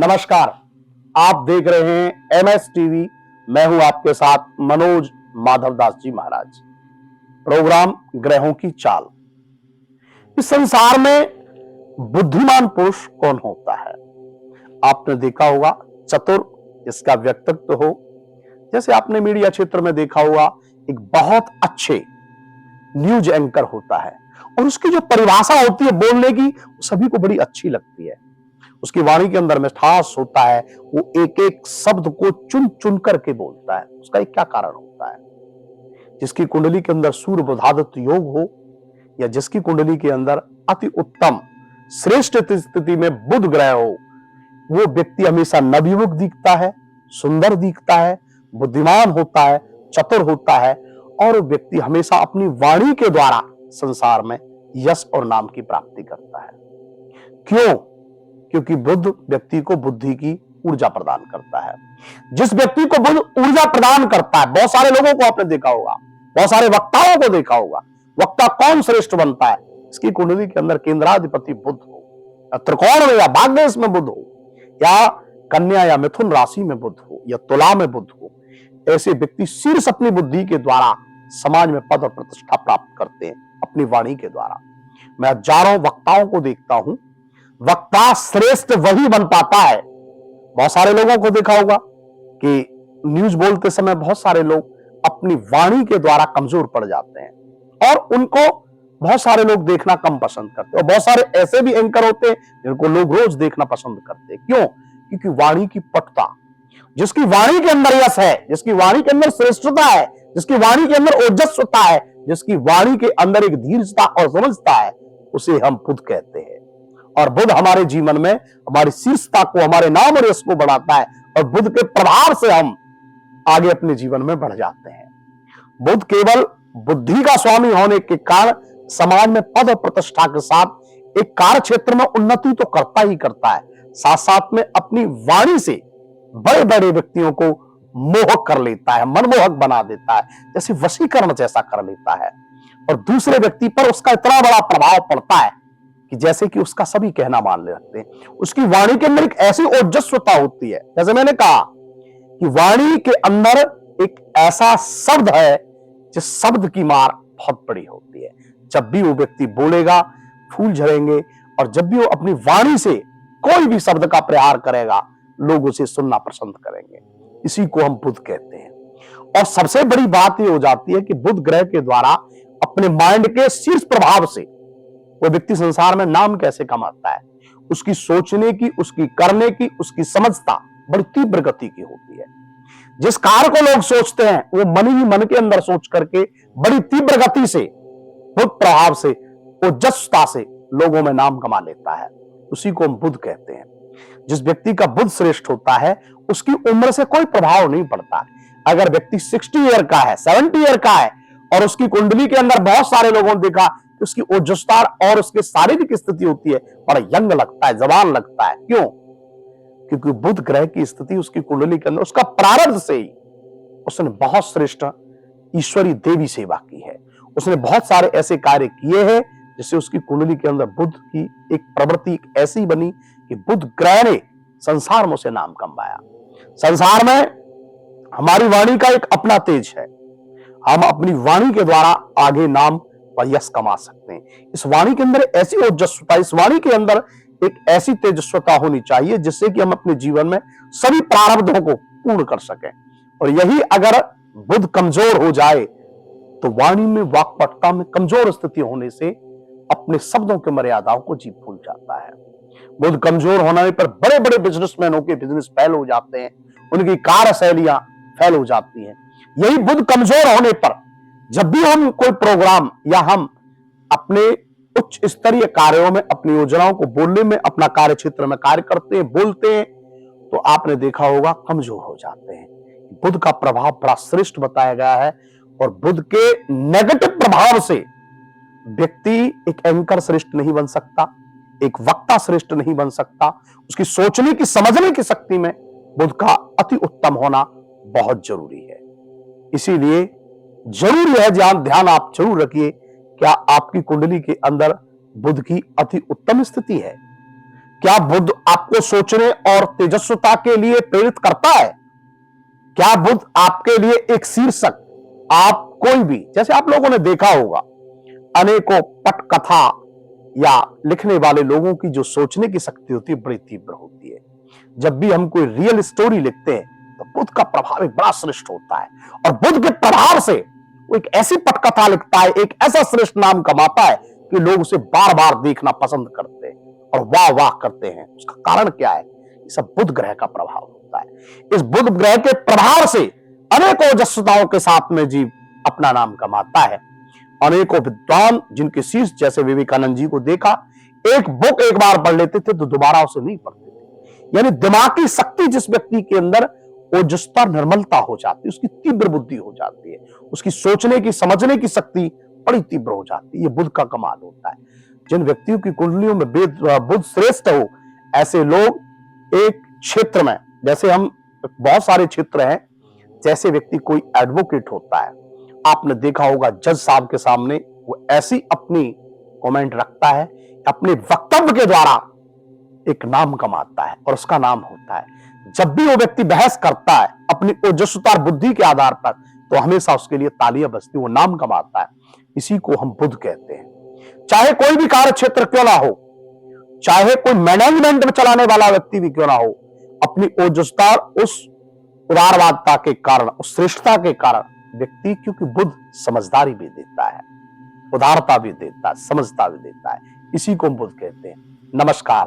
नमस्कार, आप देख रहे हैं एमएस टीवी। मैं हूं आपके साथ मनोज माधवदास जी महाराज। प्रोग्राम ग्रहों की चाल। इस संसार में बुद्धिमान पुरुष कौन होता है? आपने देखा होगा चतुर, इसका व्यक्तित्व हो। जैसे आपने मीडिया क्षेत्र में देखा होगा, एक बहुत अच्छे न्यूज एंकर होता है और उसकी जो परिभाषा होती है बोलने की, सभी को बड़ी अच्छी लगती है। उसकी वाणी के अंदर मिठास होता है, वो एक एक शब्द को चुन चुन करके बोलता है। उसका एक क्या कारण होता है? जिसकी कुंडली के अंदर सूर्य बुधादित्य योग हो, या जिसकी कुंडली के अंदर अति उत्तम श्रेष्ठ स्थिति में बुध ग्रह हो, वो व्यक्ति हमेशा नवयुवक दिखता है, सुंदर दिखता है, बुद्धिमान होता है, चतुर होता है, और वो व्यक्ति हमेशा अपनी वाणी के द्वारा संसार में यश और नाम की प्राप्ति करता है। क्यों? क्योंकि बुध व्यक्ति को बुद्धि की ऊर्जा प्रदान करता है। जिस व्यक्ति को बुध ऊर्जा प्रदान करता है, बहुत सारे लोगों को आपने देखा होगा, बहुत सारे वक्ताओं को देखा होगा। वक्ता कौन श्रेष्ठ बनता है? इसकी कुंडली के अंदर केंद्राधिपति बुध हो, या त्रिकोण में या भाग्यदेश में बुध हो, या कन्या या मिथुन राशि में बुध हो, या तुला में बुध हो। ऐसे व्यक्ति शीर्ष अपनी बुद्धि के द्वारा समाज में पद और प्रतिष्ठा प्राप्त करते हैं अपनी वाणी के द्वारा। मैं हजारों वक्ताओं को देखता हूं, वक्ता श्रेष्ठ वही बन पाता है। बहुत सारे लोगों को देखा होगा कि न्यूज बोलते समय बहुत सारे लोग अपनी वाणी के द्वारा कमजोर पड़ जाते हैं और उनको बहुत सारे लोग देखना कम पसंद करते हैं। और बहुत सारे ऐसे भी एंकर होते हैं जिनको लोग रोज देखना पसंद करते हैं। क्यों? क्योंकि वाणी की पटुता, जिसकी वाणी के अंदर यश है, जिसकी वाणी के अंदर श्रेष्ठता है, जिसकी वाणी के अंदर ओजस्वता है, जिसकी वाणी के अंदर एक धीरता और समझता है, उसे हम बुध कहते हैं। और बुध हमारे जीवन में हमारी शीर्षता को, हमारे नाम और यश को बढ़ाता है, और बुध के प्रभाव से हम आगे अपने जीवन में बढ़ जाते हैं। बुध केवल बुद्धि का स्वामी होने के कारण समाज में पद और प्रतिष्ठा के साथ एक कार्य क्षेत्र में उन्नति तो करता ही करता है, साथ साथ में अपनी वाणी से बड़े बड़े व्यक्तियों को मोहक कर लेता है, मनमोहक बना देता है, जैसे वशीकरण जैसा कर लेता है। और दूसरे व्यक्ति पर उसका इतना बड़ा प्रभाव पड़ता है कि जैसे कि उसका सभी कहना मान लेते हैं। उसकी वाणी के अंदर एक ऐसी ओजस्वता होती है, जैसे मैंने कहा कि वाणी के अंदर एक ऐसा शब्द है जिस शब्द की मार बहुत बड़ी होती है। जब भी वो व्यक्ति बोलेगा, फूल झड़ेंगे, और जब भी वो अपनी वाणी से कोई भी शब्द का प्रहार करेगा, लोग उसे सुनना पसंद करेंगे। इसी को हम बुध कहते हैं। और सबसे बड़ी बात यह हो जाती है कि बुध ग्रह के द्वारा अपने माइंड के शीर्ष प्रभाव से वो व्यक्ति संसार में नाम कैसे कमाता है। उसकी सोचने की, उसकी करने की, उसकी समझता बड़ी तीव्र गति की होती है। जिस कार्य को लोग सोचते हैं वो मन ही मन के अंदर सोच करके बड़ी तीव्र गति से, बुध प्रभाव से, ओजस्वता से लोगों में नाम कमा लेता है। उसी को हम बुध कहते हैं। जिस व्यक्ति का बुध श्रेष्ठ होता है, उसकी उम्र से कोई प्रभाव नहीं पड़ता। अगर व्यक्ति 60 ईयर का है, 70 ईयर का है, और उसकी कुंडली के अंदर बहुत सारे लोगों ने देखा कि उसकी ओजस्ता और उसकी शारीरिक स्थिति होती है, बड़ा यंग लगता है, जवान लगता है। क्यों? क्योंकि बुध ग्रह की स्थिति उसकी कुंडली के अंदर, उसका प्रारब्ध से ही उसने बहुत श्रेष्ठ ईश्वरी देवी सेवा की है। उसने बहुत सारे ऐसे कार्य किए हैं जिससे उसकी कुंडली के अंदर बुध की एक प्रवृत्ति ऐसी बनी कि बुध ग्रह ने संसार में उसे नाम कमाया। संसार में हमारी वाणी का एक अपना तेज है। हम अपनी वाणी के द्वारा आगे नाम और यश कमा सकते हैं। इस वाणी के अंदर ऐसी ओजस्वता, इस वाणी के अंदर एक ऐसी तेजस्वता होनी चाहिए जिससे कि हम अपने जीवन में सभी प्रारब्धों को पूर्ण कर सकें। और यही अगर बुध कमजोर हो जाए तो वाणी में, वाक्पटुता में कमजोर स्थिति होने से अपने शब्दों के मर्यादाओं को जीव भूल जाता है। बुध कमजोर होने पर बड़े बड़े बिजनेसमैनों के बिजनेस फेल हो जाते हैं, उनकी कार्यशैलियां फेल हो जाती हैं। यही बुध कमजोर होने पर जब भी हम कोई प्रोग्राम या हम अपने उच्च स्तरीय कार्यों में, अपनी योजनाओं को बोलने में, अपना कार्य क्षेत्र में कार्य करते हैं, बोलते हैं, तो आपने देखा होगा कमजोर हो जाते हैं। बुध का प्रभाव बड़ा श्रेष्ठ बताया गया है। और बुध के नेगेटिव प्रभाव से व्यक्ति एक एंकर श्रेष्ठ नहीं बन सकता, एक वक्ता श्रेष्ठ नहीं बन सकता। उसकी सोचने की, समझने की शक्ति में बुध का अति उत्तम होना बहुत जरूरी है। इसीलिए जरूर यह ध्यान आप जरूर रखिए, क्या आपकी कुंडली के अंदर बुध की अति उत्तम स्थिति है? क्या बुद्ध आपको सोचने और तेजस्विता के लिए प्रेरित करता है? क्या बुद्ध आपके लिए एक शीर्षक, आप कोई भी, जैसे आप लोगों ने देखा होगा अनेकों पटकथा या लिखने वाले लोगों की जो सोचने की शक्ति होती है बड़ी तीव्र होती है। जब भी हम कोई रियल स्टोरी लिखते हैं तो बुद्ध का प्रभाव एक बड़ा श्रेष्ठ होता है, और बुद्ध के प्रभाव से वो एक ऐसी पटकथा लिखता है, एक ऐसा श्रेष्ठ नाम कमाता है कि लोग उसे बार बार देखना पसंद करते हैं और वाह वाह करते हैं। उसका कारण क्या है? ये सब बुध ग्रह का प्रभाव होता है। इस बुध ग्रह के प्रभाव से अनेकों ओजस्विताओं के साथ में जीव अपना नाम कमाता है। अनेकों विद्वान जिनके शीर्ष, जैसे विवेकानंद जी को देखा, एक बुक एक बार पढ़ लेते थे तो दोबारा उसे नहीं पढ़ते थे। यानी दिमाग की शक्ति जिस व्यक्ति के अंदर ओजस्ता, निर्मलता हो जाती है, उसकी तीव्र बुद्धि हो जाती है, उसकी सोचने की, समझने की शक्ति बड़ी तीव्र हो जाती है। ये बुध का कमाल होता है। जिन व्यक्तियों की कुंडलियों में बुध श्रेष्ठ हो, ऐसे लोग एक क्षेत्र में, जैसे हम बहुत सारे क्षेत्र हैं, जैसे व्यक्ति कोई एडवोकेट होता है, आपने देखा होगा जज साहब के सामने वो ऐसी अपनी कमेंट रखता है, अपने वक्तव्य के द्वारा एक नाम कमाता है और उसका नाम होता है। जब भी वो व्यक्ति बहस करता है अपनी ओजस्विता बुद्धि के आधार पर, तो हमेशा उसके लिए तालियां बजती, वो नाम कमाता है। इसी को हम बुध कहते हैं। चाहे कोई भी कार्य क्षेत्र क्यों ना हो, चाहे कोई मैनेजमेंट में चलाने वाला व्यक्ति भी क्यों ना हो, अपनी ओजस्ता, उस उदारवादता के कारण, उस श्रेष्ठता के कारण व्यक्ति, क्योंकि बुध समझदारी भी देता है, उदारता भी देता है, समझता भी देता है, इसी को हम बुध कहते हैं। नमस्कार।